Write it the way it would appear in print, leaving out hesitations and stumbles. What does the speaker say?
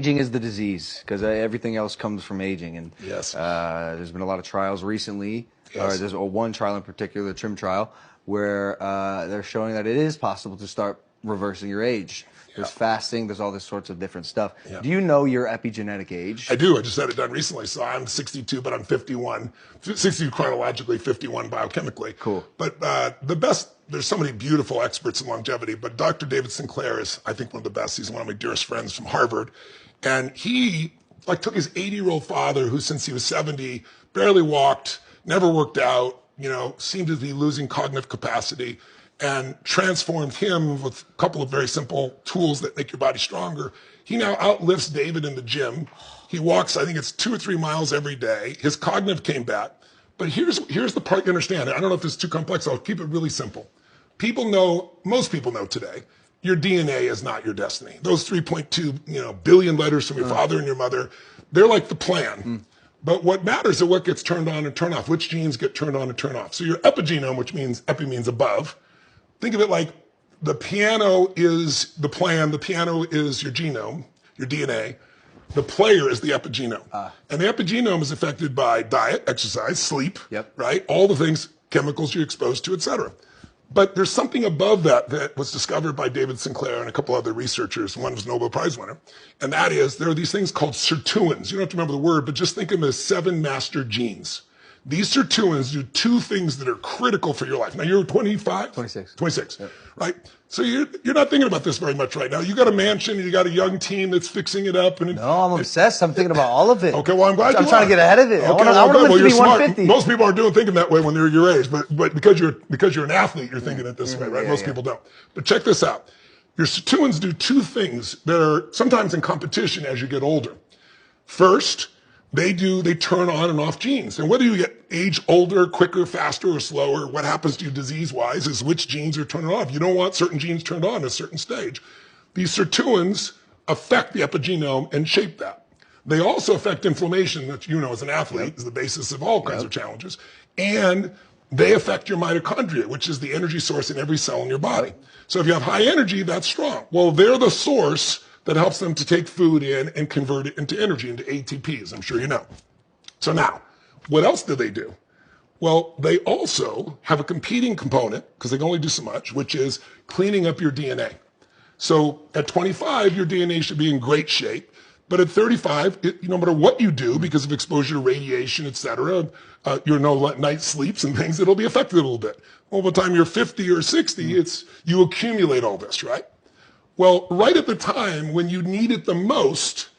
Aging is the disease because everything else comes from aging, and Yes. there's been a lot of trials recently. Yes. Or there's one trial in particular, the TRIM trial, where they're showing that it is possible to start reversing your age. There's fasting, there's all this sorts of different stuff. Yeah. Do you know your epigenetic age? I do. I just had it done recently. So I'm 62, but I'm 51. 62 chronologically, 51 biochemically. Cool. But there's so many beautiful experts in longevity, but Dr. David Sinclair is, I think, one of the best. He's one of my dearest friends from Harvard. And he took his 80-year-old father, who since he was 70, barely walked, never worked out, seemed to be losing cognitive capacity, and transformed him with a couple of very simple tools that make your body stronger. He now outlifts David in the gym. He walks, I think it's 2 or 3 miles every day. His cognitive came back. But here's the part you understand. I don't know if it's too complex. I'll keep it really simple. Most people know today, your DNA is not your destiny. Those 3.2 billion letters from your father and your mother, they're like the plan. But what matters is what gets turned on and turned off, which genes get turned on and turned off. So your epigenome, which means epi means above, think of it like the piano is the plan, the piano is your genome, your DNA. The player is the epigenome. And the epigenome is affected by diet, exercise, sleep, right? All the things, chemicals you're exposed to, et cetera. But there's something above that was discovered by David Sinclair and a couple other researchers. One was a Nobel Prize winner. And that is, there are these things called sirtuins. You don't have to remember the word, but just think of them as 7 master genes. These sirtuins do 2 things that are critical for your life. Now, you're 25? 26. 26, right? So you're not thinking about this very much right now. You got a mansion, you got a young team that's fixing it up. No, I'm obsessed. I'm thinking about all of it. Okay, well, I'm glad I'm trying to get ahead of it. Okay, I want to live to be 150. Most people aren't thinking that way when they're your age, but because you're an athlete, you're thinking it this way, right? Most people don't. But check this out. Your sirtuins do 2 things that are sometimes in competition as you get older. First, they turn on and off genes. And whether you get age older, quicker, faster, or slower, what happens to you disease-wise is which genes are turning off. You don't want certain genes turned on at a certain stage. These sirtuins affect the epigenome and shape that. They also affect inflammation, which as an athlete is the basis of all kinds of challenges. And they affect your mitochondria, which is the energy source in every cell in your body. So if you have high energy, that's strong. Well, they're the source that helps them to take food in and convert it into energy, into ATPs, I'm sure you know. So now, what else do they do? Well, they also have a competing component, because they can only do so much, which is cleaning up your DNA. So at 25, your DNA should be in great shape. But at 35, no matter what you do, because of exposure to radiation, et cetera, your night sleeps and things, it'll be affected a little bit. Well, by the time you're 50 or 60, you accumulate all this, right? Well, right at the time when you need it the most,